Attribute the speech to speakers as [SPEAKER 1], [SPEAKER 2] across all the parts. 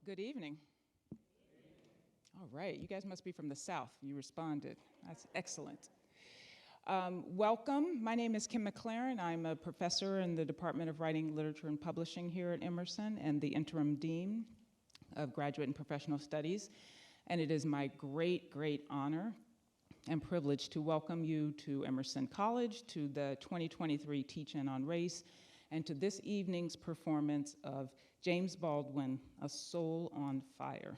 [SPEAKER 1] Good evening. All right, you guys must be from the South. You responded. That's excellent. Welcome. My name is Kim McLaren. I'm a professor in the Department of Writing, Literature, and Publishing here at Emerson and the interim dean of Graduate and Professional Studies. And it is my great honor and privilege to welcome you to Emerson College, to the 2023 Teach-In on Race, and to this evening's performance of James Baldwin, A Soul on Fire.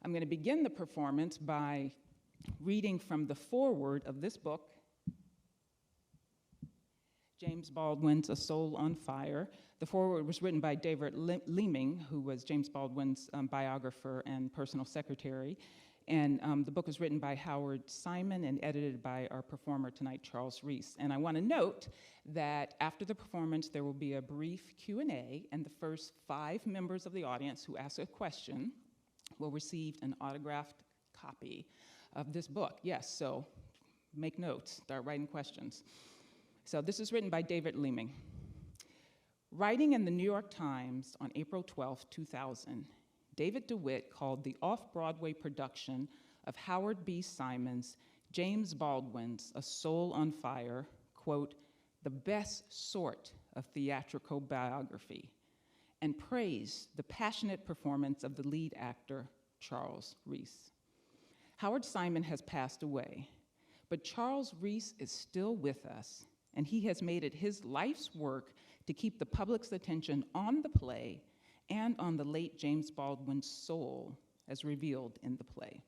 [SPEAKER 1] I'm going to begin the performance by reading from the foreword of this book, James Baldwin's A Soul on Fire. The foreword was written by David Leeming, who was James Baldwin's biographer and personal secretary. And the book was written by Howard Simon and edited by our performer tonight, Charles Reese. And I want to note that after the performance, there will be a brief Q&A, and the first 5 members of the audience who ask a question will receive an autographed copy of this book. Yes, so make notes, start writing questions. So this is written by David Leeming. Writing in the New York Times on April 12, 2000, David DeWitt called the off-Broadway production of Howard B. Simon's James Baldwin's A Soul on Fire, quote, the best sort of theatrical biography, and praised the passionate performance of the lead actor, Charles Reese. Howard Simon has passed away, but Charles Reese is still with us, and he has made it his life's work to keep the public's attention on the play and on the late James Baldwin's soul, as revealed in the play.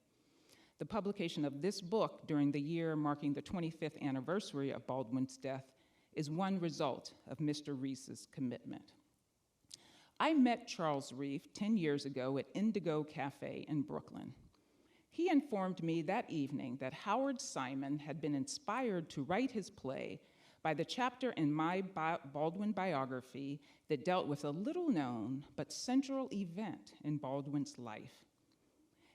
[SPEAKER 1] The publication of this book during the year marking the 25th anniversary of Baldwin's death is one result of Mr. Reese's commitment. I met Charles Reese 10 years ago at Indigo Cafe in Brooklyn. He informed me that evening that Howard Simon had been inspired to write his play by the chapter in my Baldwin biography that dealt with a little-known but central event in Baldwin's life.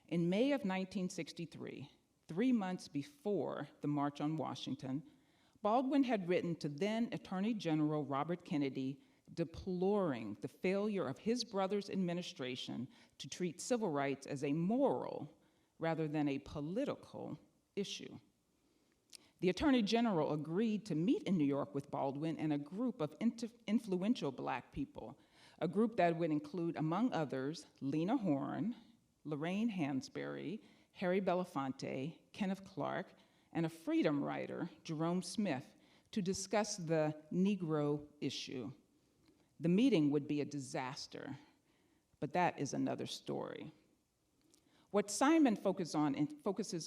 [SPEAKER 1] In May of 1963, 3 months before the March on Washington, Baldwin had written to then Attorney General Robert Kennedy deploring the failure of his brother's administration to treat civil rights as a moral rather than a political issue. The Attorney General agreed to meet in New York with Baldwin and a group of influential Black people, a group that would include, among others, Lena Horne, Lorraine Hansberry, Harry Belafonte, Kenneth Clark, and a freedom writer, Jerome Smith, to discuss the Negro issue. The meeting would be a disaster, but that is another story. What Simon focuses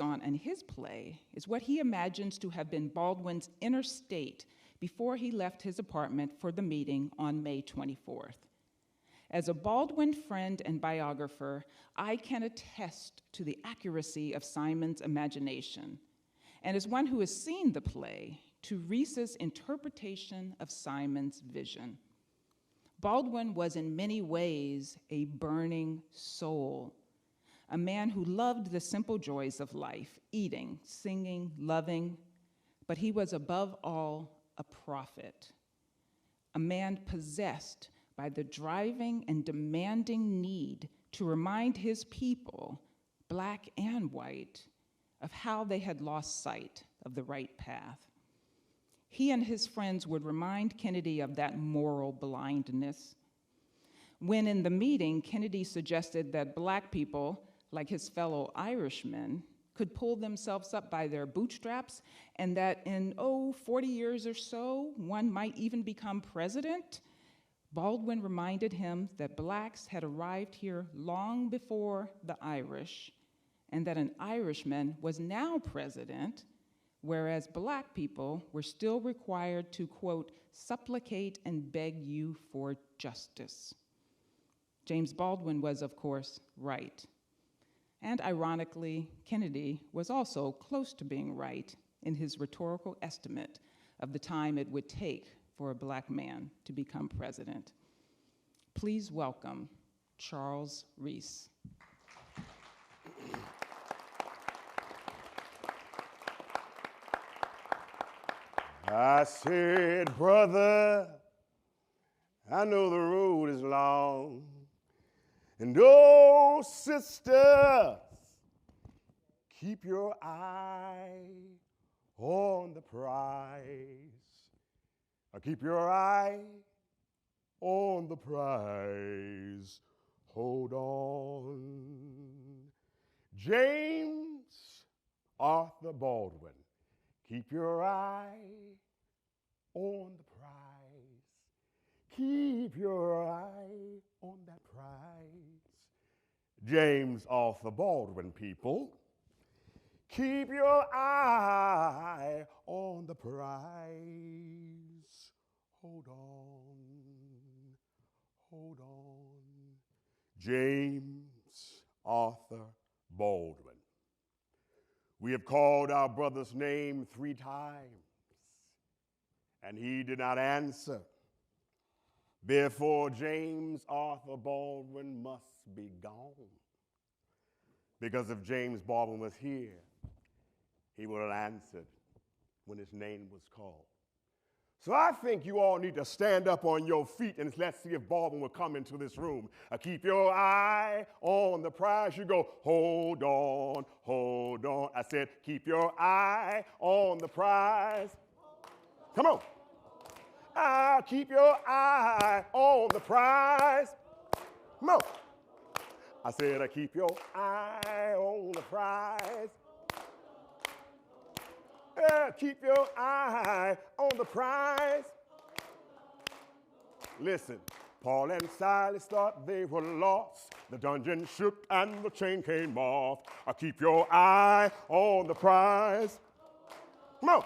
[SPEAKER 1] on in his play is what he imagines to have been Baldwin's inner state before he left his apartment for the meeting on May 24th. As a Baldwin friend and biographer, I can attest to the accuracy of Simon's imagination, and as one who has seen the play, to Reese's interpretation of Simon's vision. Baldwin was in many ways a burning soul, a man who loved the simple joys of life, eating, singing, loving, but he was above all a prophet, a man possessed by the driving and demanding need to remind his people, Black and white, of how they had lost sight of the right path. He and his friends would remind Kennedy of that moral blindness. When in the meeting, Kennedy suggested that Black people, like his fellow Irishmen, could pull themselves up by their bootstraps, and that in, 40 years or so, one might even become president, Baldwin reminded him that Blacks had arrived here long before the Irish, and that an Irishman was now president, whereas Black people were still required to, quote, supplicate and beg you for justice. James Baldwin was, of course, right. And ironically, Kennedy was also close to being right in his rhetorical estimate of the time it would take for a Black man to become president. Please welcome Charles Reese.
[SPEAKER 2] I said, brother, I know the road is long, And oh, sisters, keep your eye on the prize. Keep your eye on the prize. Hold on. James Arthur Baldwin, keep your eye on the prize. Keep your eye on that prize. James Arthur Baldwin, people, keep your eye on the prize. Hold on, hold on. James Arthur Baldwin. We have called our brother's name 3 times, and he did not answer. Therefore, James Arthur Baldwin must be gone. Because if James Baldwin was here, he would have answered when his name was called. So I think you all need to stand up on your feet and let's see if Baldwin will come into this room. Keep your eye on the prize. You go, hold on, hold on. I said, keep your eye on the prize. Come on. Keep your eye on the prize. Come on. I said, keep your eye on the prize. Keep your eye on the prize. Listen, Paul and Silas thought they were lost. The dungeon shook and the chain came off. Keep your eye on the prize. Come on.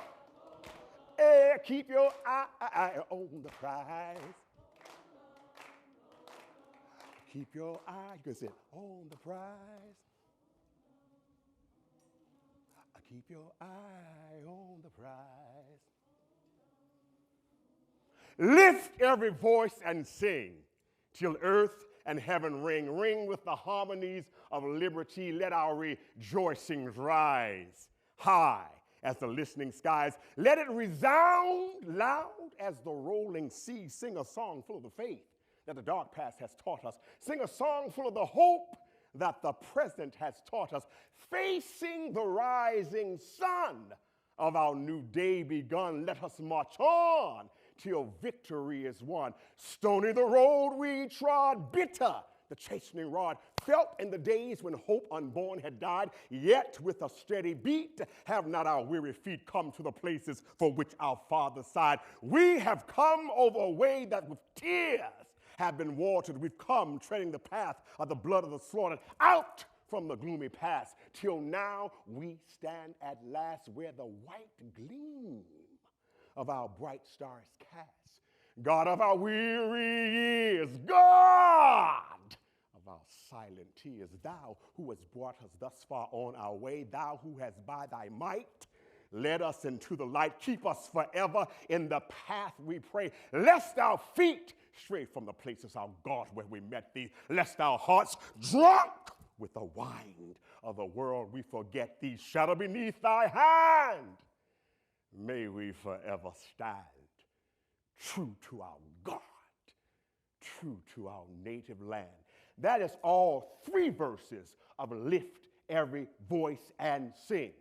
[SPEAKER 2] Keep your eye on the prize. Keep your eye, you can say, on the prize. Keep your eye on the prize. Lift every voice and sing till earth and heaven ring. Ring with the harmonies of liberty. Let our rejoicings rise high as the listening skies. Let it resound loud as the rolling sea. Sing a song full of the faith that the dark past has taught us. Sing a song full of the hope that the present has taught us, facing the rising sun of our new day begun. Let us march on till victory is won. Stony the road we trod, bitter the chastening rod, felt in the days when hope unborn had died. Yet with a steady beat have not our weary feet come to the places for which our fathers sighed. We have come over a way that with tears have been watered. We've come treading the path of the blood of the slaughtered, out from the gloomy past, till now we stand at last where the white gleam of our bright stars cast. God of our weary years, God of our silent tears, thou who hast brought us thus far on our way, thou who hast by thy might led us into the light, keep us forever in the path we pray, lest our feet stray from the places, our God, where we met thee, lest our hearts drunk with the wine of the world we forget thee. Shadow beneath thy hand, may we forever stand true to our God, true to our native land. That is all 3 verses of Lift Every Voice and Sing,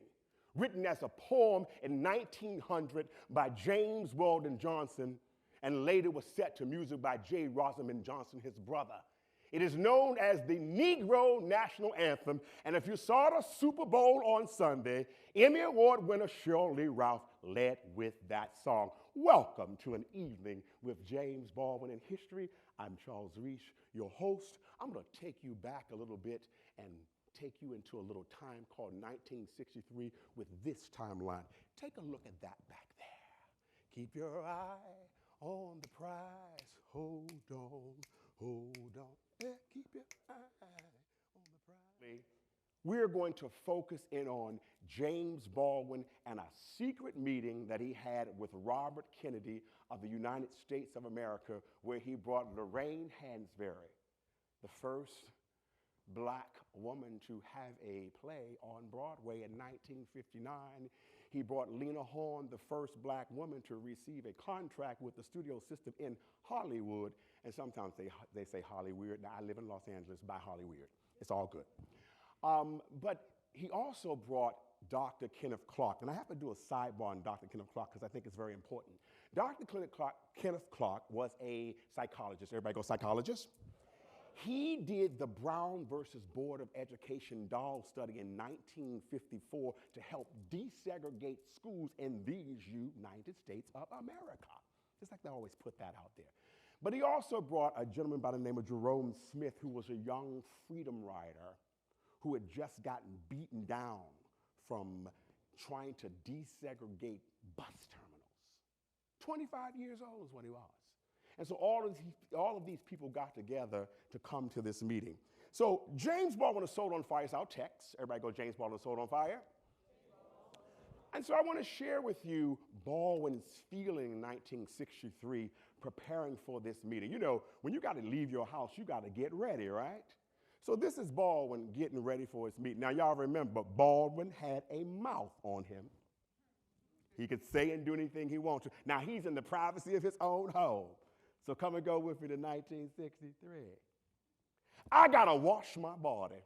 [SPEAKER 2] written as a poem in 1900 by James Weldon Johnson, and later was set to music by J. Rosamond Johnson, his brother. It is known as the Negro National Anthem, and if you saw the Super Bowl on Sunday, Emmy Award winner Shirley Ralph led with that song. Welcome to an evening with James Baldwin in history. I'm Charles Reese, your host. I'm going to take you back a little bit and take you into a little time called 1963 with this timeline. Take a look at that back there. Keep your eye on the prize. Hold on, hold on. Yeah, keep your eye on the prize. We're going to focus in on James Baldwin and a secret meeting that he had with Robert Kennedy of the United States of America, where he brought Lorraine Hansberry, the first black woman to have a play on Broadway in 1959. He brought Lena Horne, the first black woman to receive a contract with the studio system in Hollywood. And sometimes they say Hollyweird. Now, I live in Los Angeles, by Hollyweird. It's all good. But he also brought Dr. Kenneth Clark. And I have to do a sidebar on Dr. Kenneth Clark because I think it's very important. Dr. Kenneth Clark was a psychologist. Everybody go psychologist? He did the Brown versus Board of Education doll study in 1954 to help desegregate schools in these United States of America. Just like they always put that out there. But he also brought a gentleman by the name of Jerome Smith, who was a young freedom rider who had just gotten beaten down from trying to desegregate bus terminals. 25 years old is what he was. And so all of these people got together to come to this meeting. So James Baldwin of Soul on Fire is our text. Everybody go, James Baldwin of Soul on Fire. And so I want to share with you Baldwin's feeling in 1963 preparing for this meeting. You know, when you got to leave your house, you got to get ready, right? So this is Baldwin getting ready for his meeting. Now, y'all remember, Baldwin had a mouth on him. He could say and do anything he wanted to. Now, he's in the privacy of his own home. So come and go with me to 1963. I got to wash my body.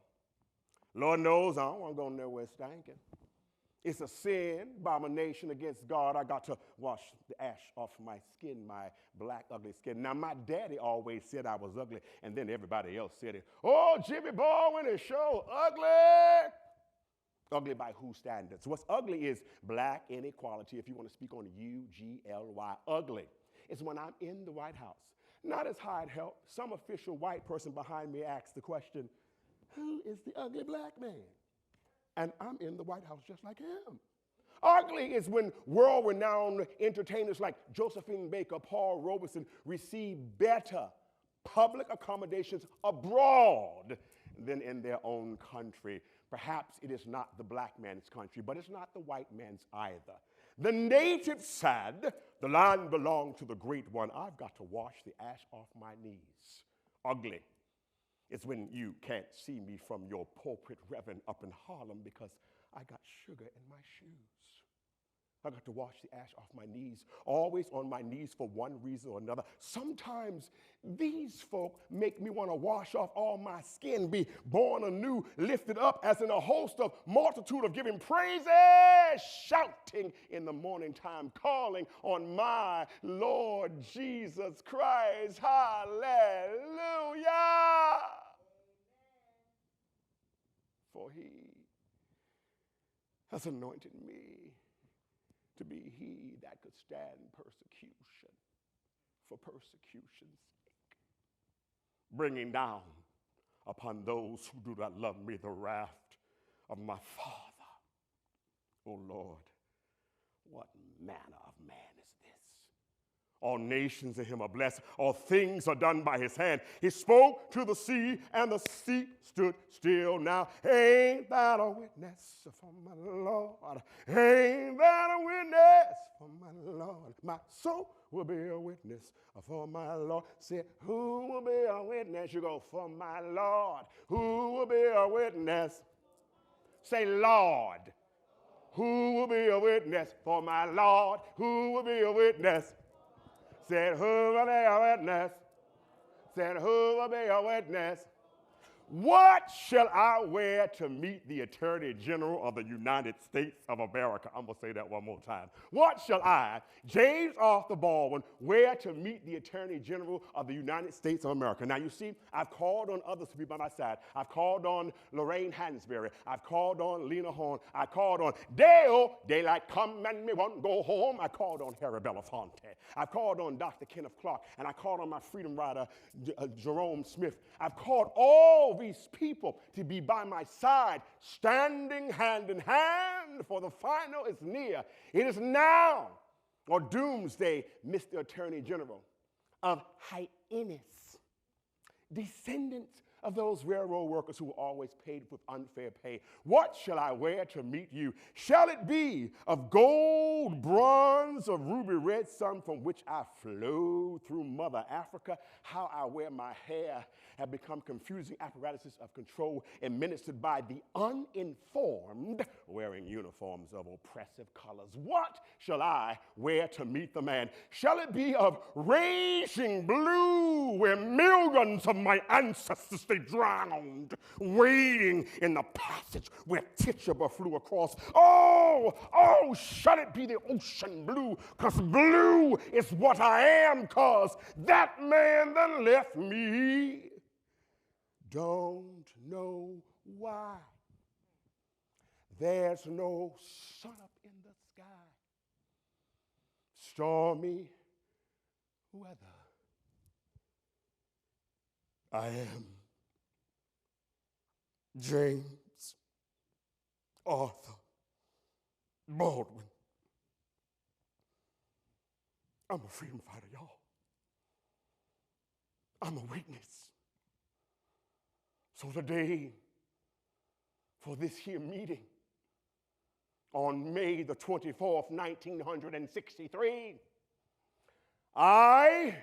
[SPEAKER 2] Lord knows I don't want to go nowhere stinking. It's a sin, abomination against God. I got to wash the ash off my skin, my black, ugly skin. Now, my daddy always said I was ugly, and then everybody else said it. Oh, Jimmy Baldwin is so ugly. Ugly by whose standards? What's ugly is black inequality, if you want to speak on UGLY. Ugly. It's when I'm in the White House. Not as hired help. Some official white person behind me asks the question, who is the ugly black man? And I'm in the White House just like him. Ugly is when world-renowned entertainers like Josephine Baker, Paul Robeson receive better public accommodations abroad than in their own country. Perhaps it is not the black man's country, but it's not the white man's either. The native said, the land belonged to the great one. I've got to wash the ash off my knees. Ugly. It's when you can't see me from your pulpit reverend up in Harlem because I got sugar in my shoes. I got to wash the ash off my knees, always on my knees for one reason or another. Sometimes these folk make me want to wash off all my skin, be born anew, lifted up as in a host of multitude of giving praises, shouting in the morning time, calling on my Lord Jesus Christ. Hallelujah. For he has anointed me to be he that could stand persecution for persecution's sake, bringing down upon those who do not love me the wrath of my Father. Oh Lord, what manner of man is this? All nations in him are blessed. All things are done by his hand. He spoke to the sea, and the sea stood still. Now, ain't that a witness for my Lord? Ain't that a witness for my Lord? My soul will be a witness for my Lord. Say, who will be a witness? You go, for my Lord. Who will be a witness? Say, Lord. Who will be a witness for my Lord? Who will be a witness? Said, who will be a witness? Said, who will be a witness? What shall I wear to meet the Attorney General of the United States of America? I'm going to say that one more time. What shall I, James Arthur Baldwin, wear to meet the Attorney General of the United States of America? Now, you see, I've called on others to be by my side. I've called on Lorraine Hansberry. I've called on Lena Horne. I called on Dale, daylight come and me won't go home. I called on Harry Belafonte. I've called on Dr. Kenneth Clark, and I called on my freedom rider, Jerome Smith. I've called all these people to be by my side, standing hand in hand, for the final is near. It is now, or doomsday, Mr. Attorney General of Hyannis, descendants of those railroad workers who were always paid with unfair pay. What shall I wear to meet you? Shall it be of gold, bronze, or ruby red, sun from which I flow through Mother Africa? How I wear my hair have become confusing apparatuses of control administered by the uninformed, wearing uniforms of oppressive colors. What shall I wear to meet the man? Shall it be of raging blue, where millions of my ancestors they drowned, wading in the passage where Tituba flew across? Oh, shall it be the ocean blue? Because blue is what I am, because that man that left me don't know why. There's no sun up in the sky. Stormy weather. I am James Arthur Baldwin. I'm a freedom fighter, y'all. I'm a witness. So today, for this here meeting, on May the 24th, 1963, I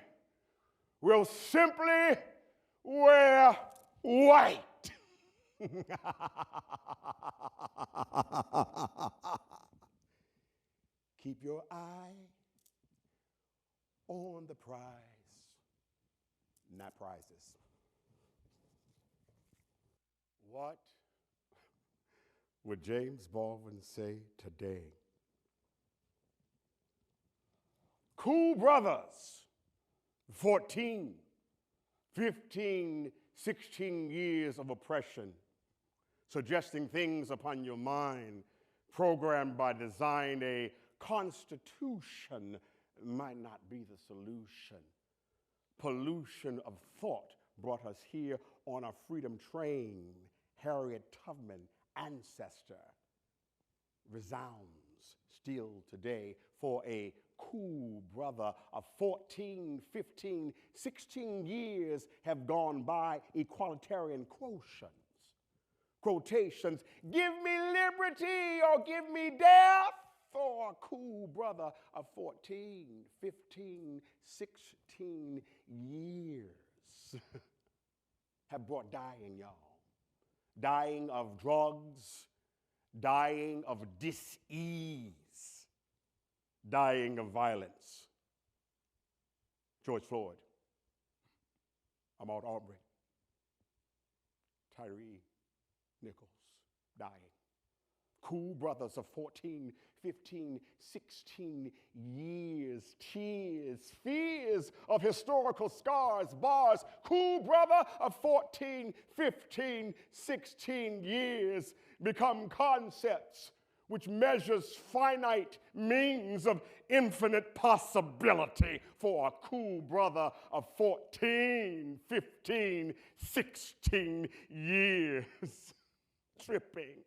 [SPEAKER 2] will simply wear white. Keep your eye on the prize, not prizes. What would James Baldwin say today? Cool brothers, 14, 15, 16 years of oppression, suggesting things upon your mind, programmed by design. A constitution might not be the solution. Pollution of thought brought us here on a freedom train. Harriet Tubman, ancestor, resounds still today for a cool brother of 14, 15, 16 years have gone by. Equalitarian quotations, give me liberty or give me death, for a cool brother of 14, 15, 16 years have brought dying, y'all. Dying of drugs, dying of dis-ease, dying of violence. George Floyd, Ahmaud Arbery, Tyre Nichols, dying. Cool brothers of 14, 15, 16 years, tears, fears of historical scars, bars. Cool brother of 14, 15, 16 years become concepts which measures finite means of infinite possibility for a cool brother of 14, 15, 16 years. Tripping,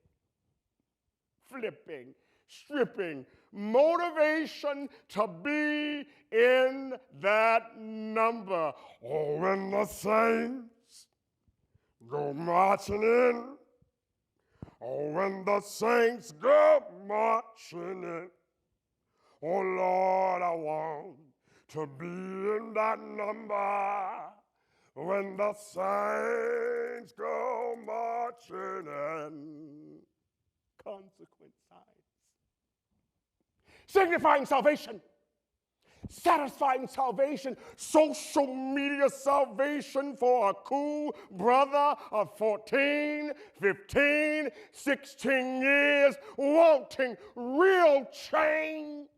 [SPEAKER 2] flipping, stripping, motivation to be in that number. Oh, when the saints go marching in, oh, when the saints go marching in, oh, Lord, I want to be in that number. When the saints go marching in, consequent signs, signifying salvation, satisfying salvation, social media salvation for a cool brother of 14, 15, 16 years wanting real change.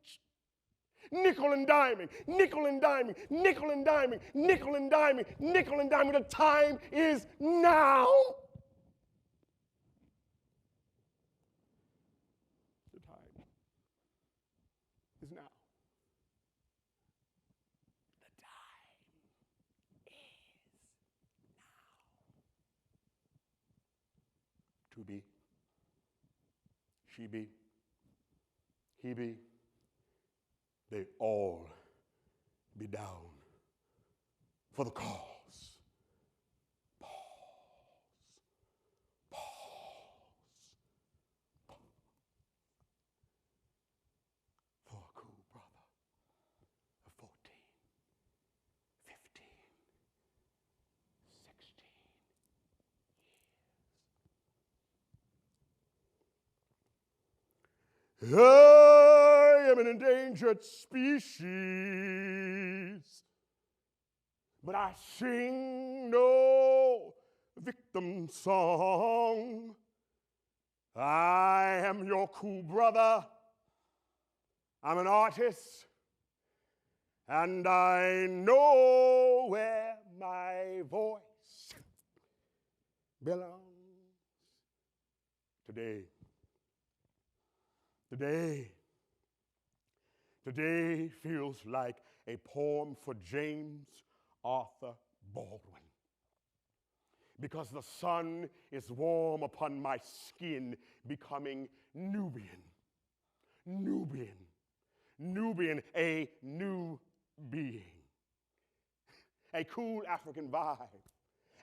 [SPEAKER 2] Nickel and diming, nickel and diming, nickel and diming, nickel and diming, nickel and diming. The time is now. The time is now. The time is now. To be, she be, he be, they all be down for the cause. Pause. I am an endangered species, but I sing no victim song. I am your cool brother. I'm an artist, and I know where my voice belongs. Today feels like a poem for James Arthur Baldwin, because the sun is warm upon my skin, becoming Nubian, a new being, a cool African vibe,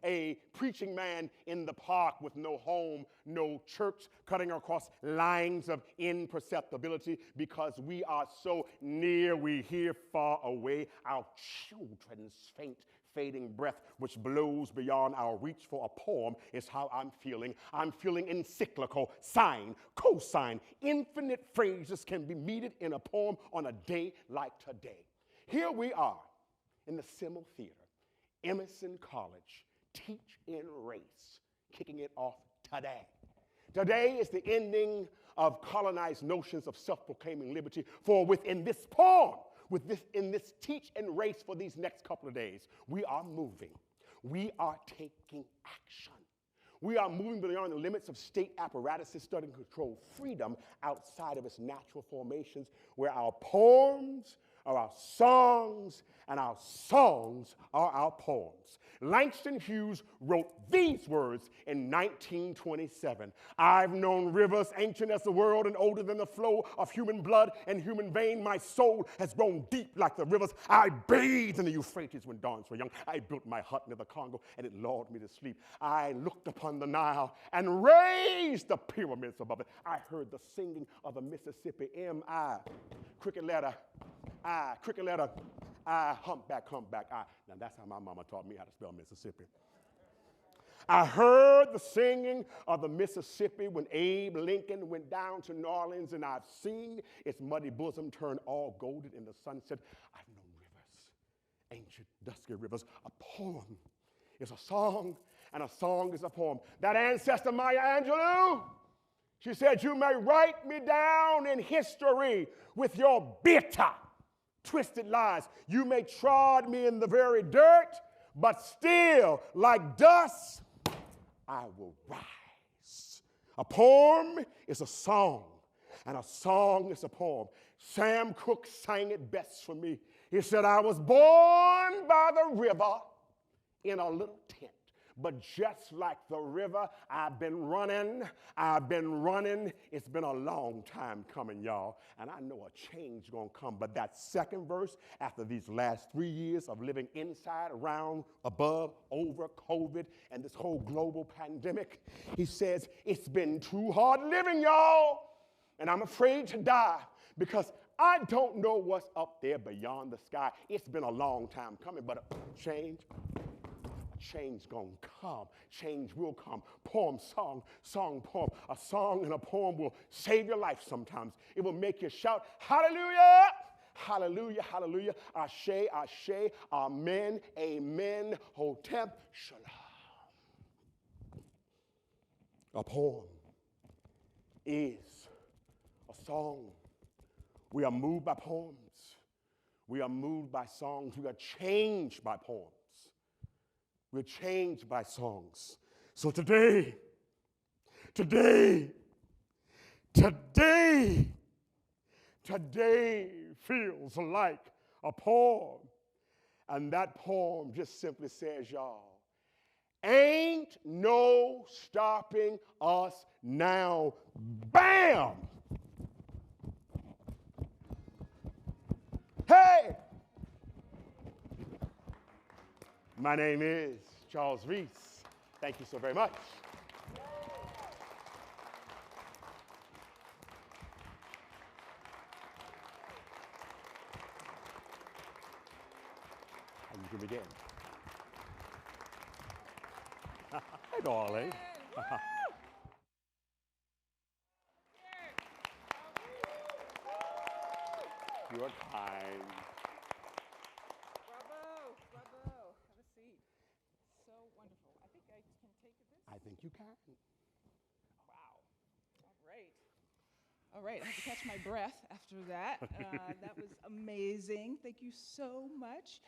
[SPEAKER 2] a preaching man in the park with no home, no church, cutting across lines of imperceptibility, because we are so near, we hear far away, our children's faint, fading breath, which blows beyond our reach for a poem, is how I'm feeling. I'm feeling encyclical, sine, cosine, infinite phrases can be meted in a poem on a day like today. Here we are in the Simmel Theater, Emerson College, Teach in Race, kicking it off today. Today is the ending of colonized notions of self-proclaiming liberty, for within this poem, in this Teach in Race for these next couple of days, we are moving. We are taking action. We are moving beyond the limits of state apparatuses, starting to control freedom outside of its natural formations, where our poems are our songs, and our songs are our poems. Langston Hughes wrote these words in 1927. I've known rivers ancient as the world and older than the flow of human blood and human vein. My soul has grown deep like the rivers. I bathed in the Euphrates when dawns were young. I built my hut near the Congo, and it lulled me to sleep. I looked upon the Nile and raised the pyramids above it. I heard the singing of the Mississippi. M-I, cricket letter, I, cricket letter, I, humpback, I. Now that's how my mama taught me how to spell Mississippi. I heard the singing of the Mississippi when Abe Lincoln went down to New Orleans, and I've seen its muddy bosom turn all golden in the sunset. I've known rivers, ancient, dusky rivers. A poem is a song, and a song is a poem. That ancestor, Maya Angelou, she said, you may write me down in history with your bitter, twisted lies. You may trod me in the very dirt, but still, like dust, I will rise. A poem is a song, and a song is a poem. Sam Cooke sang it best for me. He said, I was born by the river in a little tent. But just like the river, I've been running. It's been a long time coming, y'all. And I know a change gonna come. But that second verse, after these last 3 years of living inside, around, above, over COVID, and this whole global pandemic, he says, it's been too hard living, y'all. And I'm afraid to die, because I don't know what's up there beyond the sky. It's been a long time coming, but a change gonna come. Change will come. Poem, song, poem. A song and a poem will save your life sometimes. It will make you shout, hallelujah, hallelujah, hallelujah, ashe, ashe, amen, amen, hotep, shalom. A poem is a song. We are moved by poems. We are moved by songs. We are changed by poems. We're changed by songs. So today feels like a poem. And that poem just simply says, y'all, ain't no stopping us now. Bam! Hey! My name is Charles Reese. Thank you so very much. And you can begin. Hey, darling. You're kind.
[SPEAKER 1] Bravo, bravo. Have a seat. So wonderful. I think I can take this.
[SPEAKER 2] I think you can.
[SPEAKER 1] Wow. All right. All right, I have to catch my breath after that. That was amazing. Thank you so much.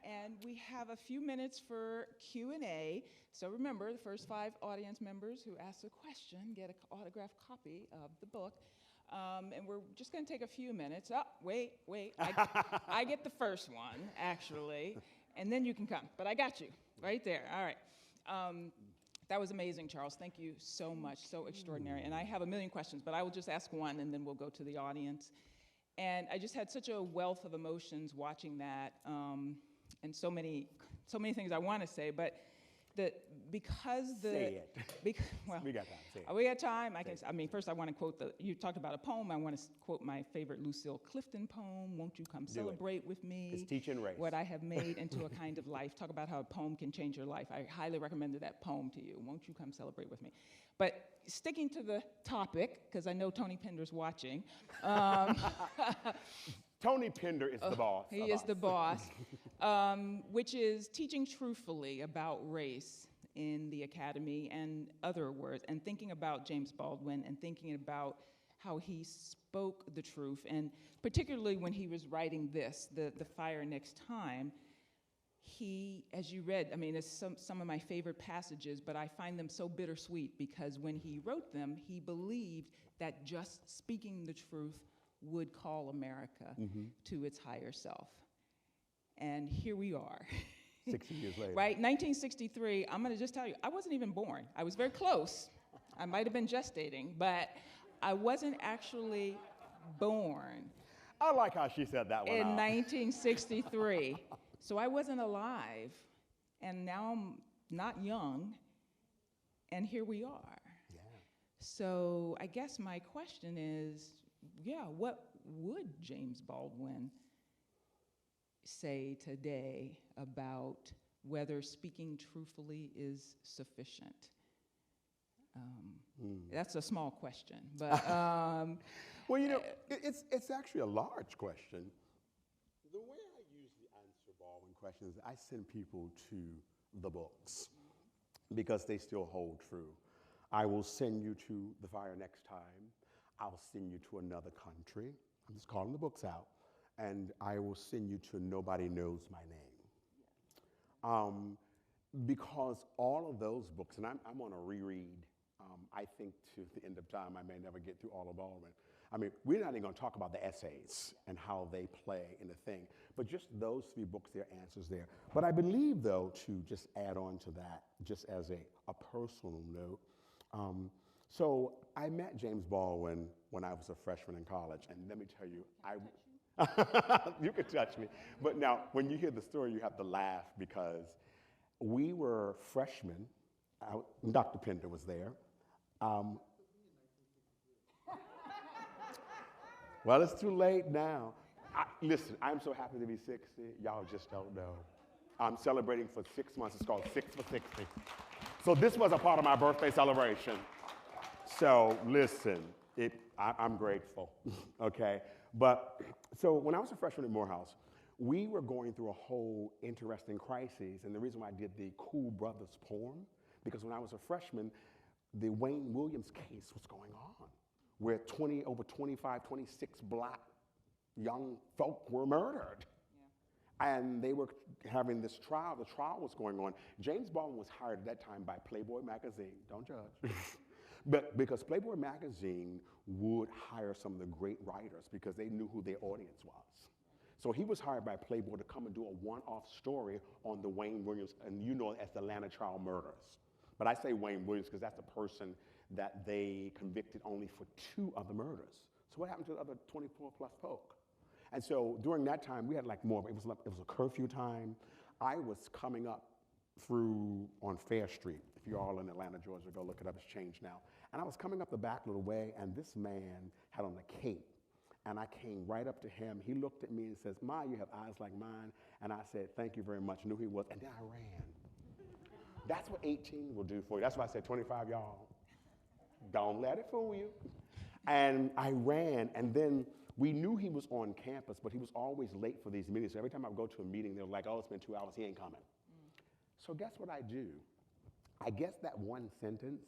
[SPEAKER 1] And we have a few minutes for Q&A. So remember, the first 5 audience members who ask a question get an autographed copy of the book. And we're just going to take a few minutes. Oh, wait. I get the first one, actually. And then you can come. But I got you right there. All right. That was amazing, Charles. Thank you so much. So extraordinary. And I have a million questions, but I will just ask one, and then we'll go to the audience. And I just had such a wealth of emotions watching that, and so many things I want to say. But because the
[SPEAKER 2] Say it.
[SPEAKER 1] Well,
[SPEAKER 2] We got time. Say it.
[SPEAKER 1] we got time. First I want to quote you talked about a poem. I want to quote my favorite Lucille Clifton poem, Won't You Come Celebrate With Me?
[SPEAKER 2] It's teaching race.
[SPEAKER 1] What I Have Made Into a Kind of Life. Talk about how a poem can change your life. I highly recommended that poem to you. Won't you come celebrate with me? But sticking to the topic, because I know Tony Pender's watching.
[SPEAKER 2] Tony Pender is the boss.
[SPEAKER 1] He is the boss, which is teaching truthfully about race in the academy and other words, and thinking about James Baldwin and thinking about how he spoke the truth, and particularly when he was writing this, The Fire Next Time, he, as you read, it's some of my favorite passages, but I find them so bittersweet because when he wrote them, he believed that just speaking the truth would call America to its higher self. And here we are.
[SPEAKER 2] 60 years later.
[SPEAKER 1] Right, 1963, I'm gonna just tell you, I wasn't even born. I was very close. I might have been gestating, but I wasn't actually born.
[SPEAKER 2] I like how she said that one
[SPEAKER 1] in
[SPEAKER 2] out.
[SPEAKER 1] 1963. So I wasn't alive, and now I'm not young, and here we are.
[SPEAKER 2] Yeah.
[SPEAKER 1] So I guess my question is, what would James Baldwin say today about whether speaking truthfully is sufficient? That's a small question, but
[SPEAKER 2] Well, it's actually a large question. The way I usually answer Baldwin questions, I send people to the books because they still hold true. I will send you to The Fire Next Time. I'll send you to Another Country. I'm just calling the books out. And I will send you to Nobody Knows My Name. Because all of those books, and I'm going to reread, I think to the end of time, I may never get through all of Baldwin. We're not even going to talk about the essays and how they play in the thing, but just those 3 books, their answers there. But I believe, though, to just add on to that, just as a personal note, so I met James Baldwin when I was a freshman in college, and let me tell you, you can touch me. But now, when you hear the story, you have to laugh because we were freshmen. Dr. Pender was there. Well, it's too late now. Listen, I'm so happy to be 60. Y'all just don't know. I'm celebrating for 6 months. It's called 6 for 60. So this was a part of my birthday celebration. So listen, I'm grateful, okay? But so when I was a freshman at Morehouse, we were going through a whole interesting crisis. And the reason why I did the Cool Brothers poem, because when I was a freshman, the Wayne Williams case was going on, where over 25, 26 black young folk were murdered. Yeah. And they were having this trial. The trial was going on. James Baldwin was hired at that time by Playboy magazine. Don't judge. But because Playboy magazine would hire some of the great writers because they knew who their audience was. So he was hired by Playboy to come and do a one-off story on the Wayne Williams, and you know it as the Atlanta child murders. But I say Wayne Williams because that's the person that they convicted only for 2 of the murders. So what happened to the other 24 plus folk? And so during that time, we had like more, it was a curfew time. I was coming up through on Fair Street. If you're all in Atlanta, Georgia, go look it up, it's changed now. And I was coming up the back little way, and this man had on a cape. And I came right up to him. He looked at me and says, "Ma, you have eyes like mine." And I said, "Thank you very much." Knew who he was, and then I ran. That's what 18 will do for you. That's why I said 25, y'all. Don't let it fool you. And I ran, and then We knew he was on campus, but he was always late for these meetings. So every time I would go to a meeting, they were like, oh, it's been 2 hours, he ain't coming. So guess what I do? I guess that one sentence,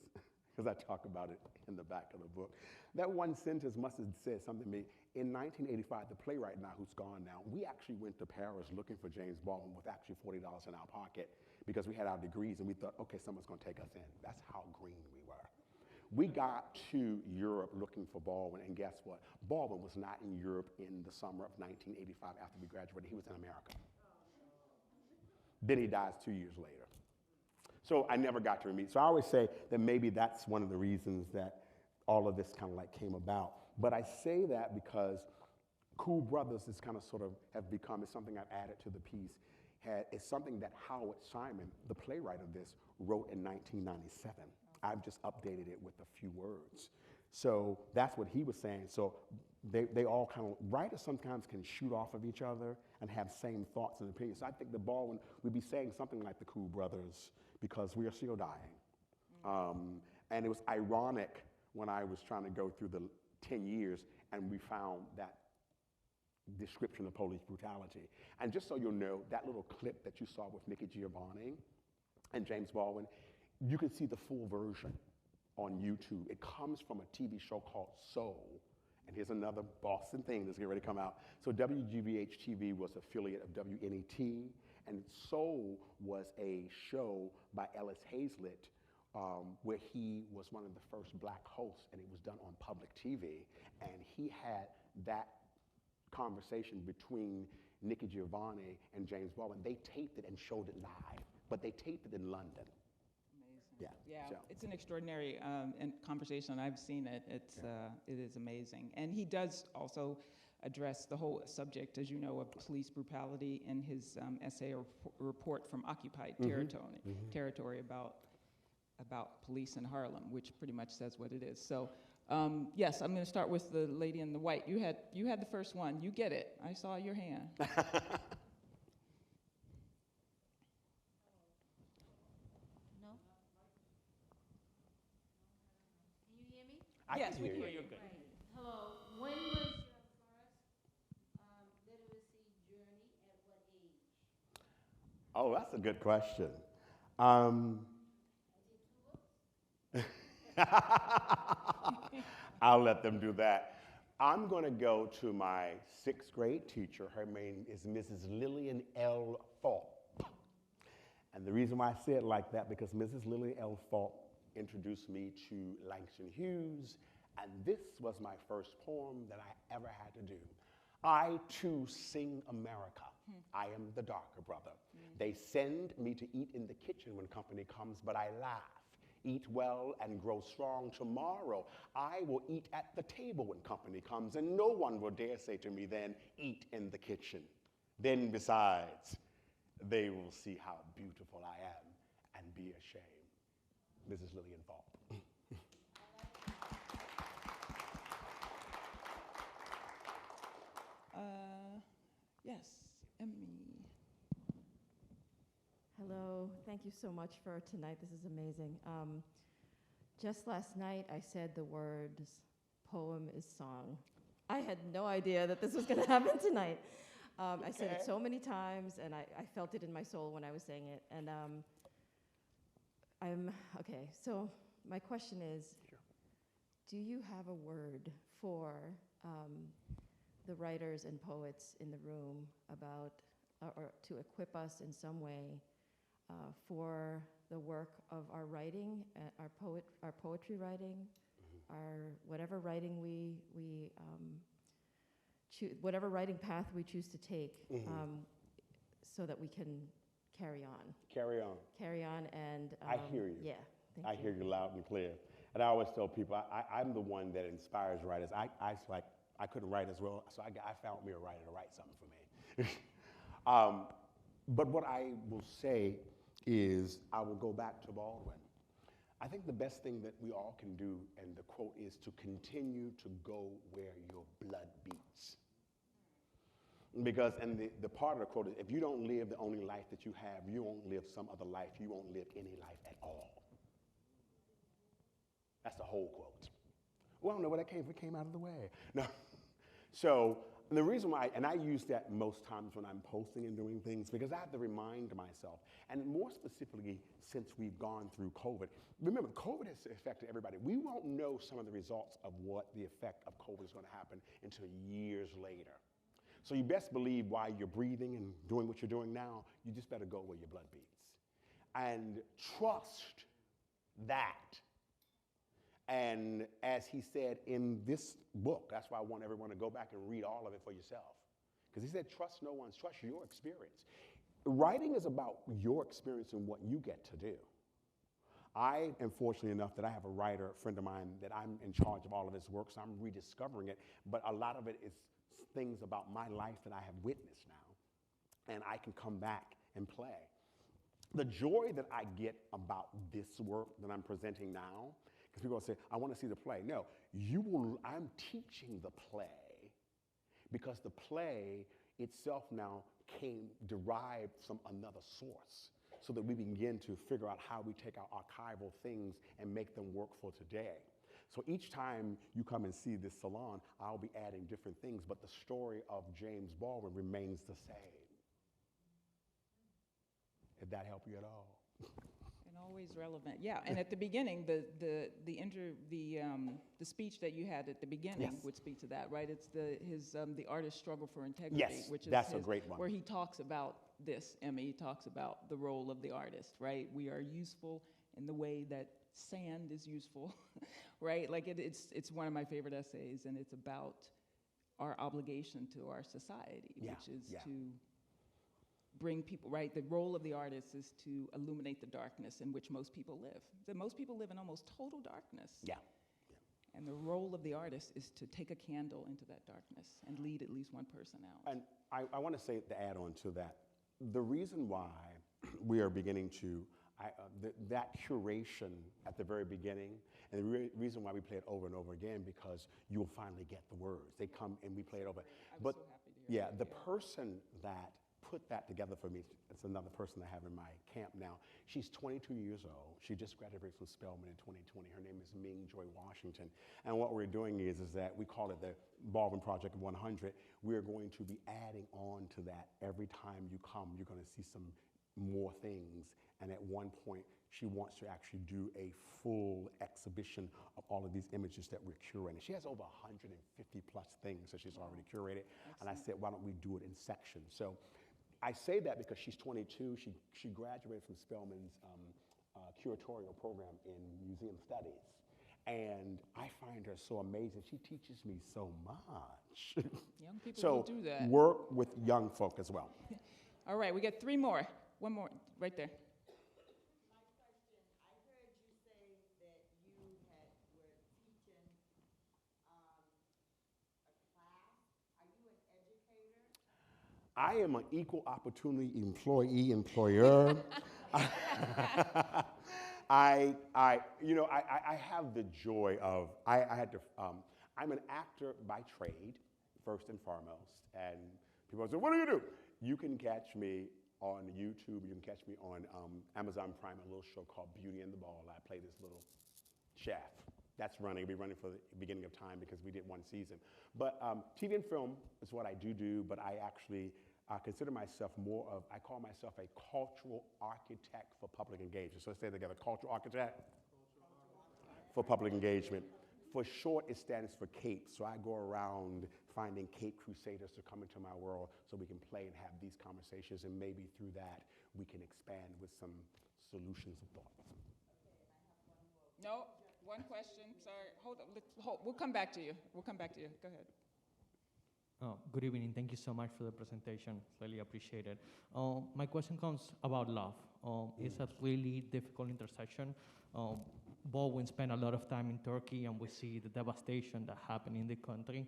[SPEAKER 2] because I talk about it in the back of the book, that one sentence must have said something to me. In 1985, the playwright now, who's gone now, we actually went to Paris looking for James Baldwin with actually $40 in our pocket because we had our degrees and we thought, okay, someone's going to take us in. That's how green we were. We got to Europe looking for Baldwin, and guess what? Baldwin was not in Europe in the summer of 1985 after we graduated. He was in America. Then he dies 2 years later. So I never got to meet. So I always say that maybe that's one of the reasons that all of this kind of like came about. But I say that because Cool Brothers is kind of sort of have become, it's something I've added to the piece. It's something that Howard Simon, the playwright of this, wrote in 1997. I've just updated it with a few words. So that's what he was saying. So they all kind of, writers sometimes can shoot off of each other and have same thoughts and opinions. So I think the Baldwin would be saying something like the Cool Brothers because we are still dying. And it was ironic when I was trying to go through the 10 years and we found that description of police brutality. And just so you'll know, that little clip that you saw with Nikki Giovanni and James Baldwin, you can see the full version on YouTube. It comes from a TV show called Soul. And here's another Boston thing that's getting ready to come out. So WGBH-TV was affiliate of WNET, and Soul was a show by Ellis Hazlitt where he was one of the first black hosts, and it was done on public TV. And he had that conversation between Nikki Giovanni and James Baldwin. They taped it and showed it live, but they taped it in London.
[SPEAKER 1] Yeah, so. It's an extraordinary conversation. I've seen it. It is amazing. And he does also address the whole subject, as you know, of police brutality in his essay or report from Occupied Territory about police in Harlem, which pretty much says what it is. So, yes, I'm going to start with the lady in the white. You had the first one. You get it. I saw your hand.
[SPEAKER 2] Yes, we can hear you.
[SPEAKER 3] Right. Hello. When was your first literacy journey? At what age?
[SPEAKER 2] Oh, that's a good question. I'll let them do that. I'm going to go to my 6th grade teacher. Her name is Mrs. Lillian L. Falk. And the reason why I say it like that, because Mrs. Lillian L. Falk introduced me to Langston Hughes, and this was my first poem that I ever had to do. I too sing America. I am the darker brother. They send me to eat in the kitchen when company comes, but I laugh. Eat well and grow strong. Tomorrow I will eat at the table when company comes, and no one will dare say to me then, eat in the kitchen. Then besides, they will see how beautiful I am and be ashamed. Mrs. Lillian Falk.
[SPEAKER 1] Yes, Emmy.
[SPEAKER 4] Hello, thank you so much for tonight. This is amazing. Just last night, I said the words, poem is song. I had no idea that this was going to happen tonight. I said it so many times, and I felt it in my soul when I was saying it. And okay, so my question is, do you have a word for the writers and poets in the room about, or to equip us in some way for the work of our writing, our poetry writing, our whatever writing whatever writing path we choose to take, so that we can carry on.
[SPEAKER 2] Carry on.
[SPEAKER 4] Carry on, and
[SPEAKER 2] I hear you.
[SPEAKER 4] Yeah, thank you.
[SPEAKER 2] I hear you loud and clear. And I always tell people, I'm the one that inspires writers. I couldn't write as well, so I found me a writer to write something for me. But what I will say is, I will go back to Baldwin. I think the best thing that we all can do, and the quote is, to continue to go where your blood beats. Because, and the part of the quote is, if you don't live the only life that you have, you won't live some other life, you won't live any life at all. That's the whole quote. Well, I don't know where that came from. It came out of the way. No. So the reason why, and I use that most times when I'm posting and doing things, because I have to remind myself, and more specifically since we've gone through COVID. Remember, COVID has affected everybody. We won't know some of the results of what the effect of COVID is going to happen until years later. So you best believe while you're breathing and doing what you're doing now, you just better go where your blood beats. And trust that. And as he said in this book, that's why I want everyone to go back and read all of it for yourself. Because he said, trust no one's, trust your experience. Writing is about your experience and what you get to do. I am fortunate enough that I have a writer, a friend of mine, that I'm in charge of all of his work, so I'm rediscovering it. But a lot of it is things about my life that I have witnessed now, and I can come back and play. The joy that I get about this work that I'm presenting now, because people will say, I want to see the play. No, I'm teaching the play because the play itself now derived from another source, so that we begin to figure out how we take our archival things and make them work for today. So each time you come and see this salon, I'll be adding different things, but the story of James Baldwin remains the same. If that help you at all.
[SPEAKER 1] And always relevant. Yeah, and at the beginning, the speech that you had at the beginning
[SPEAKER 2] Yes.
[SPEAKER 1] would speak to that, right? It's the artist's struggle for integrity,
[SPEAKER 2] Yes,
[SPEAKER 1] which is
[SPEAKER 2] that's a great one.
[SPEAKER 1] where he talks about this. Emmy, he talks about the role of the artist, right? We are useful in the way that sand is useful, right? Like it's one of my favorite essays, and it's about our obligation to our society, which is to bring people, right? The role of the artist is to illuminate the darkness in which most people live. So most people live in almost total darkness.
[SPEAKER 2] Yeah.
[SPEAKER 1] And the role of the artist is to take a candle into that darkness and lead at least one person out.
[SPEAKER 2] And I want to say, to add on to that, the reason why we are beginning to, that curation at the very beginning, and the reason why we play it over and over again, because you will finally get the words. They come and we play it over.
[SPEAKER 1] I was so happy to hear that.
[SPEAKER 2] The person that put that together for me, it's another person I have in my camp now. She's 22 years old. She just graduated from Spelman in 2020. Her name is Ming Joy Washington. And what we're doing is that we call it the Baldwin Project 100. We're going to be adding on to that. Every time you come, you're going to see some more things. And at one point, she wants to actually do a full exhibition of all of these images that we're curating. She has over 150 plus things that she's already curated. Excellent. And I said, why don't we do it in sections? So I say that because she's 22. She graduated from Spelman's curatorial program in museum studies. And I find her so amazing. She teaches me so much.
[SPEAKER 1] Young people
[SPEAKER 2] so
[SPEAKER 1] do that.
[SPEAKER 2] Work with young folk as well.
[SPEAKER 1] All right, we got 3 more. One more, right there.
[SPEAKER 5] My question, I heard you say that you were teaching a class. Are you an educator?
[SPEAKER 2] I am an equal opportunity employer. I have the joy of, I'm an actor by trade, first and foremost. And people say, what do you do? You can catch me on YouTube. You can catch me on Amazon Prime, a little show called Beauty and the Ball. I play this little chef. That's running. It'll be running for the beginning of time because we did 1 season. But TV and film is what I do, but I actually consider myself I call myself a cultural architect for public engagement. So let's say together, cultural architect for public engagement. For short, it stands for CAPE. So I go around finding CAPE crusaders to come into my world so we can play and have these conversations, and maybe through that we can expand with some solutions of thought.
[SPEAKER 1] No, one question. Sorry, hold on. We'll come back to you. Go ahead.
[SPEAKER 6] Good evening. Thank you so much for the presentation. Really appreciate it. My question comes about love. It's a really difficult intersection. Baldwin spent a lot of time in Turkey, and we see the devastation that happened in the country.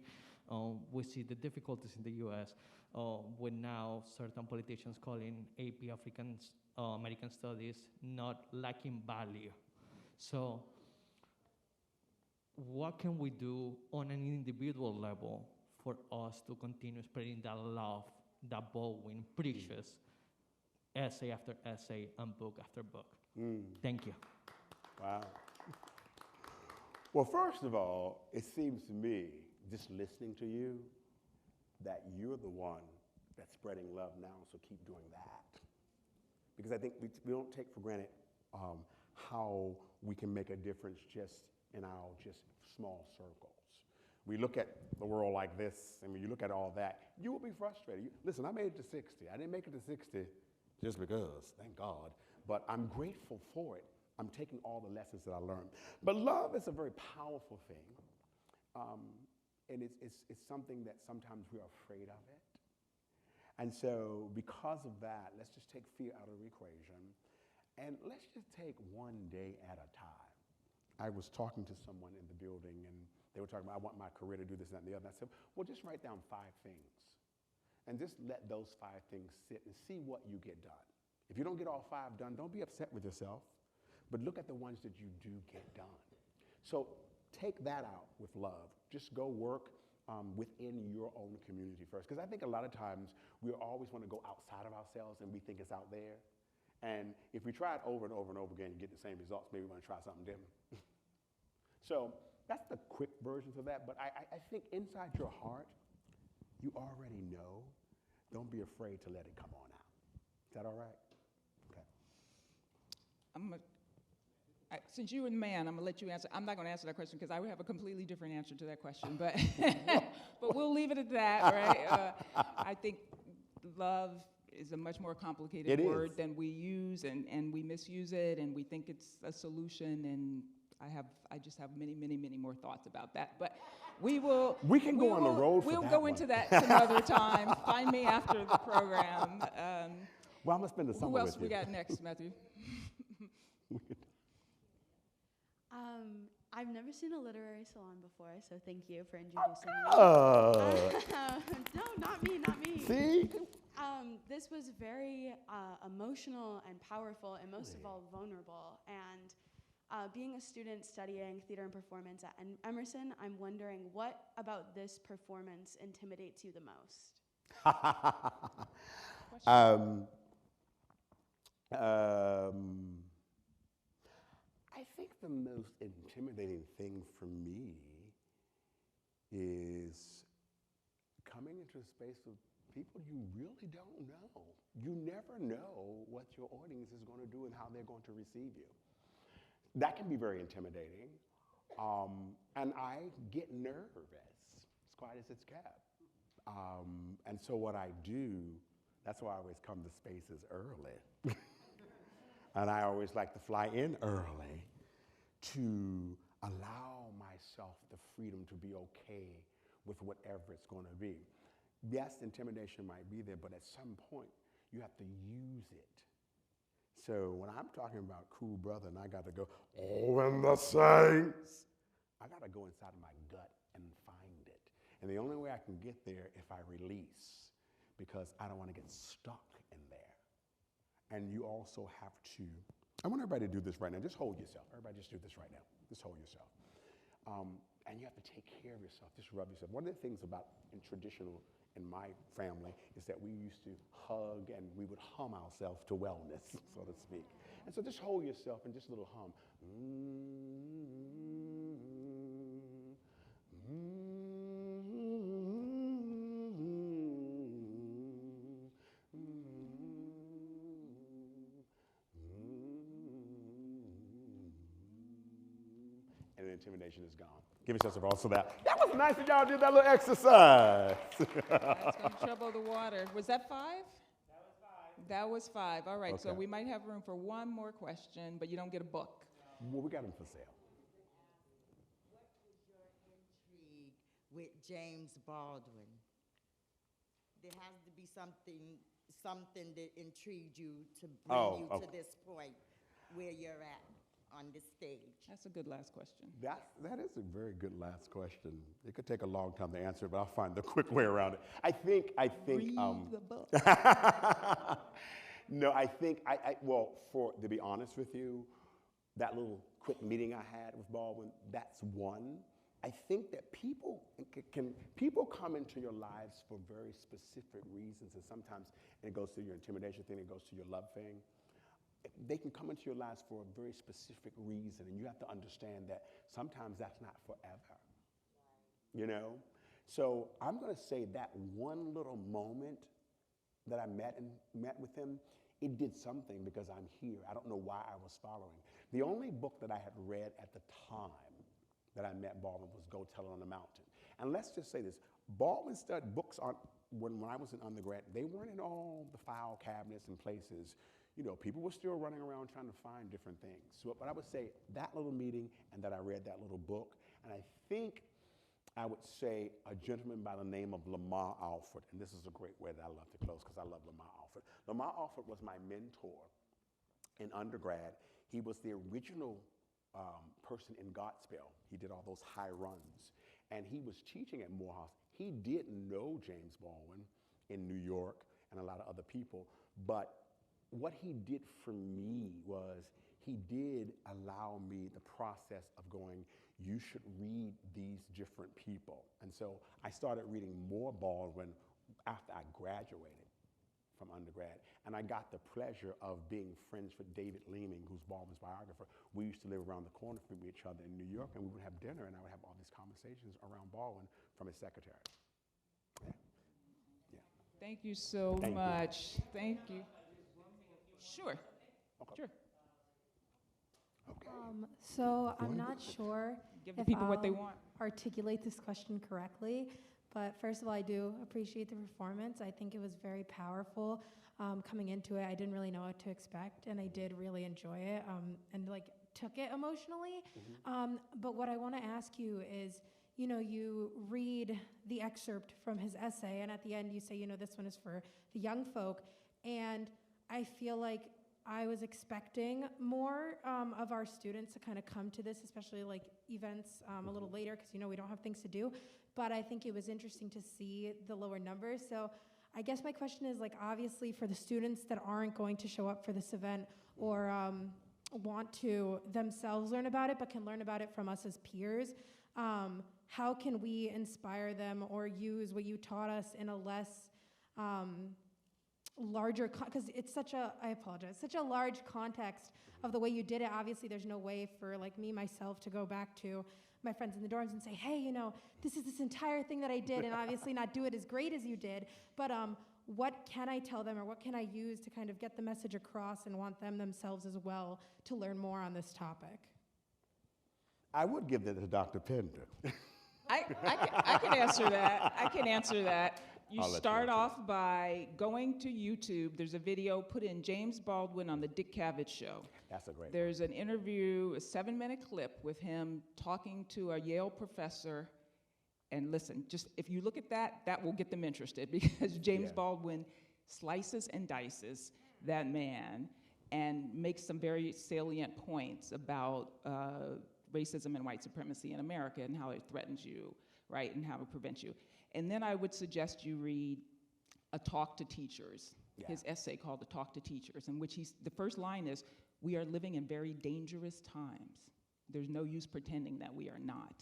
[SPEAKER 6] We see the difficulties in the U.S. With now certain politicians calling AP African American Studies not lacking value. So what can we do on an individual level for us to continue spreading that love that Baldwin preaches, essay after essay and book after book? Thank you.
[SPEAKER 2] Wow. Well, first of all, it seems to me, just listening to you, that you're the one that's spreading love now, so keep doing that. Because I think we don't take for granted how we can make a difference just in our just small circles. We look at the world like this, and when you look at all that, you will be frustrated. Listen, I made it to 60. I didn't make it to 60 just because, thank God, but I'm grateful for it. I'm taking all the lessons that I learned. But love is a very powerful thing, and it's something that sometimes we are afraid of it. And so because of that, let's just take fear out of the equation, and let's just take one day at a time. I was talking to someone in the building, and they were talking about, I want my career to do this and that and the other. And I said, well, just write down 5 things, and just let those 5 things sit and see what you get done. If you don't get all 5 done, don't be upset with yourself, but look at the ones that you do get done. So take that out with love. Just go work within your own community first. Because I think a lot of times we always want to go outside of ourselves and we think it's out there. And if we try it over and over and over again and get the same results, maybe we want to try something different. So that's the quick version of that. But I think inside your heart, you already know. Don't be afraid to let it come on out. Is that all right? Okay.
[SPEAKER 1] Since you were the man, I'm going to let you answer. I'm not going to answer that question because I would have a completely different answer to that question. But, but we'll leave it at that, right? I think love is a much more complicated word than we use, and we misuse it, and we think it's a solution. And I just have many, many, many more thoughts about that. But we will.
[SPEAKER 2] We can go on the road for that.
[SPEAKER 1] We'll go into that some other time. Find me after the program.
[SPEAKER 2] Well, I'm going to spend the summer with you.
[SPEAKER 1] Who else we got next, Matthew?
[SPEAKER 7] I've never seen a literary salon before, so thank you for introducing me. No, not me, not me.
[SPEAKER 2] See?
[SPEAKER 7] This was very emotional and powerful, and most of all, vulnerable. And being a student studying theater and performance at Emerson, I'm wondering, what about this performance intimidates you the most?
[SPEAKER 2] I think the most intimidating thing for me is coming into a space of people you really don't know. You never know what your audience is going to do and how they're going to receive you. That can be very intimidating, and I get nervous, as quiet as it's kept. And so what I do, that's why I always come to spaces early. And I always like to fly in early to allow myself the freedom to be okay with whatever it's going to be. Yes, intimidation might be there, but at some point, you have to use it. So when I'm talking about cool brother and I got to go, oh, and the saints, I got to go inside of my gut and find it. And the only way I can get there if I release, because I don't want to get stuck in there. And you also have to, I want everybody to do this right now. Just hold yourself. Everybody just do this right now. Just hold yourself. And you have to take care of yourself. Just rub yourself. One of the things about in my family is that we used to hug and we would hum ourselves to wellness, so to speak. And so just hold yourself and just a little hum. And the intimidation is gone. Give yourself a roll for that. That was nice that y'all did that little exercise.
[SPEAKER 1] That's going to trouble the water. Was that 5? That was 5. All right, so we might have room for one more question, but you don't get a book.
[SPEAKER 2] Well, we got them for sale.
[SPEAKER 5] What was your intrigue with James Baldwin? There has to be something that intrigued you to bring you to this point where you're at on this stage.
[SPEAKER 1] That's a good last question.
[SPEAKER 2] That is a very good last question. It could take a long time to answer, but I'll find the quick way around it. I think.
[SPEAKER 1] Read the book.
[SPEAKER 2] No, to be honest with you, that little quick meeting I had with Baldwin, that's one. I think that people come into your lives for very specific reasons, and sometimes it goes to your intimidation thing, it goes to your love thing. They can come into your lives for a very specific reason, and you have to understand that sometimes that's not forever, you know? So I'm going to say that one little moment that I met with him, it did something because I'm here. I don't know why I was following. The only book that I had read at the time that I met Baldwin was Go Tell It on the Mountain. And let's just say this, Baldwin studied books on, when I was in undergrad, they weren't in all the file cabinets and places. You know, people were still running around trying to find different things. So, but I would say that little meeting and that I read that little book, and I think I would say a gentleman by the name of Lamar Alford, and this is a great way that I love to close because I love Lamar Alford. Lamar Alford was my mentor in undergrad. He was the original person in Godspell. He did all those high runs, and he was teaching at Morehouse. He didn't know James Baldwin in New York and a lot of other people, but what he did for me was he did allow me the process of going, you should read these different people. And so I started reading more Baldwin after I graduated from undergrad. And I got the pleasure of being friends with David Leeming, who's Baldwin's biographer. We used to live around the corner from each other in New York, and we would have dinner, and I would have all these conversations around Baldwin from his secretary. Yeah. Yeah.
[SPEAKER 1] Thank you so
[SPEAKER 2] Thank you.
[SPEAKER 1] much. Thank you. Sure.
[SPEAKER 2] Okay.
[SPEAKER 1] Sure.
[SPEAKER 2] Okay.
[SPEAKER 8] So
[SPEAKER 2] Go
[SPEAKER 8] I'm
[SPEAKER 2] ahead.
[SPEAKER 8] not sure
[SPEAKER 1] Give the
[SPEAKER 8] if
[SPEAKER 1] people what they
[SPEAKER 8] I'll
[SPEAKER 1] want.
[SPEAKER 8] articulate this question correctly, but first of all, I do appreciate the performance. I think it was very powerful. Coming into it, I didn't really know what to expect, and I did really enjoy it, and like took it emotionally. But what I want to ask you is, you know, you read the excerpt from his essay, and at the end you say, you know, this one is for the young folk, and I feel like I was expecting more of our students to kind of come to this, especially like events a little later, because, you know, we don't have things to do. But I think it was interesting to see the lower numbers. So I guess my question is, like, obviously for the students that aren't going to show up for this event or want to themselves learn about it, but can learn about it from us as peers, how can we inspire them or use what you taught us in a less larger, because it's such a, I apologize, such a large context of the way you did it. Obviously, there's no way for like me, myself, to go back to my friends in the dorms and say, hey, you know, this is this entire thing that I did, and obviously not do it as great as you did. But what can I tell them, or what can I use to kind of get the message across and want them themselves as well to learn more on this topic?
[SPEAKER 2] I would give that to Dr. Pender.
[SPEAKER 1] I can answer that. I can answer that. You
[SPEAKER 2] I'll let you
[SPEAKER 1] start
[SPEAKER 2] answer
[SPEAKER 1] off by going to YouTube. There's a video, put in James Baldwin on the Dick Cavett show.
[SPEAKER 2] That's a great
[SPEAKER 1] There's an interview, a 7-minute clip with him talking to a Yale professor. And listen, just if you look at that, that will get them interested, because James
[SPEAKER 2] Yeah.
[SPEAKER 1] Baldwin slices and dices that man and makes some very salient points about racism and white supremacy in America and how it threatens you, right, and how it prevents you. And then I would suggest you read A Talk to Teachers, his essay called A Talk to Teachers, in which the first line is, we are living in very dangerous times. There's no use pretending that we are not.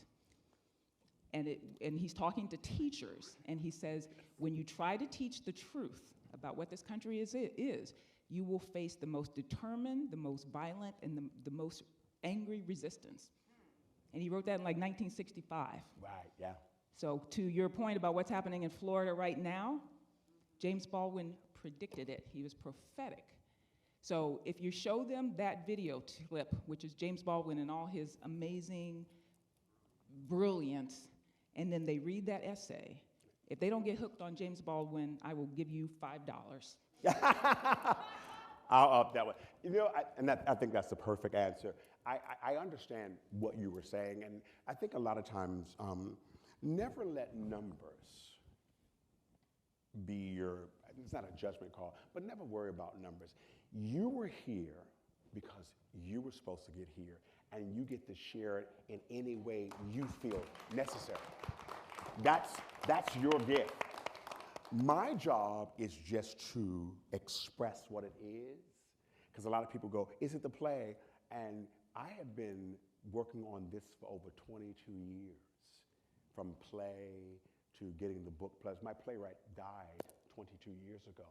[SPEAKER 1] And he's talking to teachers, and he says, when you try to teach the truth about what this country is, you will face the most determined, the most violent, and the most angry resistance. And he wrote that in like 1965.
[SPEAKER 2] Right, yeah.
[SPEAKER 1] So to your point about what's happening in Florida right now, James Baldwin predicted it. He was prophetic. So if you show them that video clip, which is James Baldwin and all his amazing brilliance, and then they read that essay, if they don't get hooked on James Baldwin, I will give you $5.
[SPEAKER 2] I'll up that one. You know, I think that's the perfect answer. I understand what you were saying, and I think a lot of times, never let numbers be your, it's not a judgment call, but never worry about numbers. You were here because you were supposed to get here, and you get to share it in any way you feel necessary. That's your gift. My job is just to express what it is, because a lot of people go, is it the play? And I have been working on this for over 22 years, from play to getting the book pledged. My playwright died 22 years ago.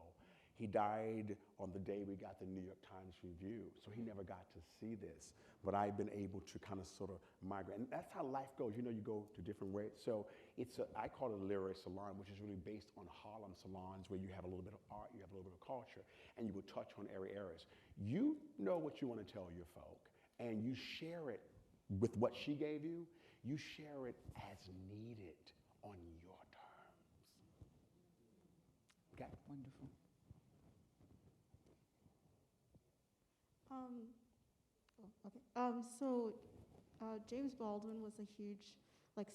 [SPEAKER 2] He died on the day we got the New York Times Review, so he never got to see this. But I've been able to kind of sort of migrate, and that's how life goes. You know, you go to different ways. So I call it a literary salon, which is really based on Harlem salons, where you have a little bit of art, you have a little bit of culture, and you will touch on every areas. You know what you want to tell your folk, and you share it with what she gave you. You share it as needed on your terms. Okay?
[SPEAKER 1] Wonderful.
[SPEAKER 9] James Baldwin was a huge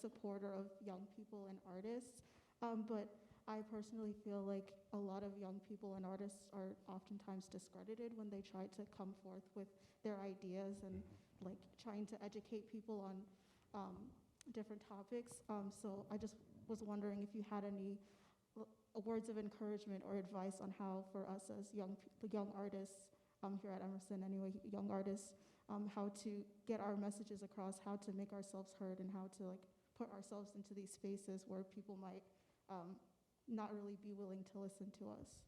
[SPEAKER 9] supporter of young people and artists, but I personally feel like a lot of young people and artists are oftentimes discredited when they try to come forth with their ideas and trying to educate people on different topics. So I just was wondering if you had any words of encouragement or advice on how, for us as young artists here at Emerson, anyway, young artists, how to get our messages across, how to make ourselves heard, and how to put ourselves into these spaces where people might not really be willing to listen to us.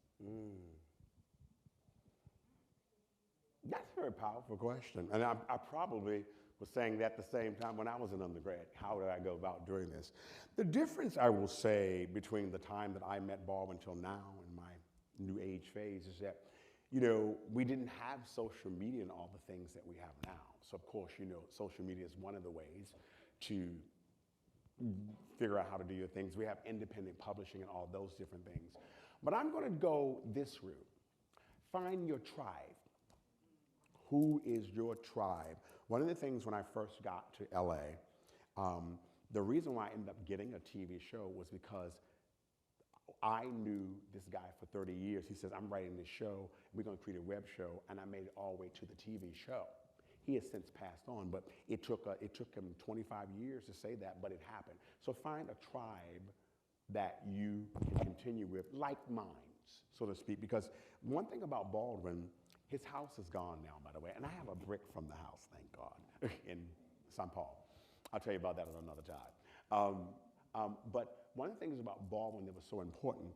[SPEAKER 2] That's a very powerful question. And I probably was saying that at the same time when I was an undergrad. How did I go about doing this? The difference, I will say, between the time that I met Baldwin until now in my new age phase is that, you know, we didn't have social media and all the things that we have now. So, of course, you know, social media is one of the ways to figure out how to do your things. We have independent publishing and all those different things. But I'm going to go this route. Find your tribe. Who is your tribe? One of the things when I first got to LA, the reason why I ended up getting a TV show was because I knew this guy for 30 years. He says, I'm writing this show, we're going to create a web show, and I made it all the way to the TV show. He has since passed on, but it took him 25 years to say that, but it happened. So find a tribe that you can continue with, like minds, so to speak, because one thing about Baldwin, his house is gone now, by the way, and I have a brick from the house, thank God, in St. Paul. I'll tell you about that at another time. But one of the things about Baldwin that was so important,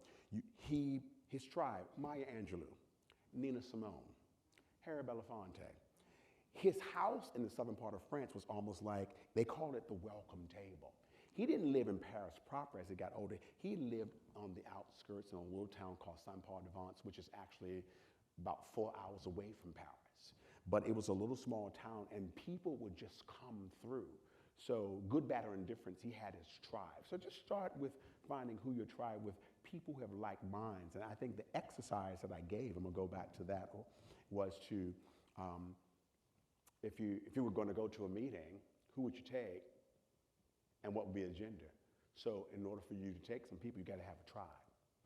[SPEAKER 2] his tribe, Maya Angelou, Nina Simone, Harry Belafonte, his house in the southern part of France was almost like, they called it the welcome table. He didn't live in Paris proper as he got older. He lived on the outskirts in a little town called Saint-Paul-de-Vence, which is actually about 4 hours away from Paris. But it was a little small town, and people would just come through. So good, bad, or indifference, he had his tribe. So just start with finding who your tribe with, people who have like minds. And I think the exercise that I gave, I'm gonna go back to that, was to, if you were gonna go to a meeting, who would you take and what would be the agenda? So in order for you to take some people, you gotta have a tribe.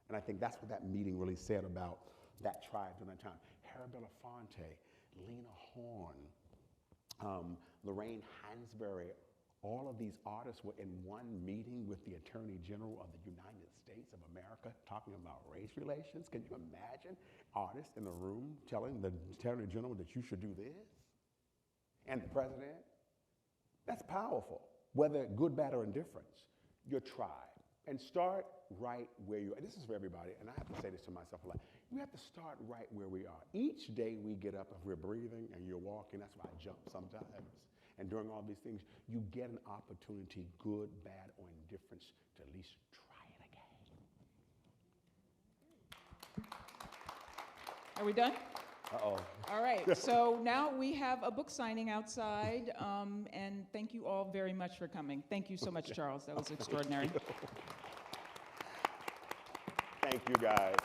[SPEAKER 2] And I think that's what that meeting really said about that tribe during that time. Harry Belafonte, Lena Horne, Lorraine Hansberry, all of these artists were in one meeting with the Attorney General of the United States of America talking about race relations. Can you imagine artists in a room telling the Attorney General that you should do this? And the president? That's powerful, whether good, bad, or indifference. Your tribe. And start right where you are. This is for everybody, and I have to say this to myself a lot. We have to start right where we are. Each day we get up, if we're breathing and you're walking, that's why I jump sometimes. And during all these things, you get an opportunity, good, bad, or indifference, to at least try it again.
[SPEAKER 1] Are we done?
[SPEAKER 2] Uh-oh.
[SPEAKER 1] All right, so now we have a book signing outside, and thank you all very much for coming. Thank you so much, Charles. That was extraordinary.
[SPEAKER 2] Thank you, guys.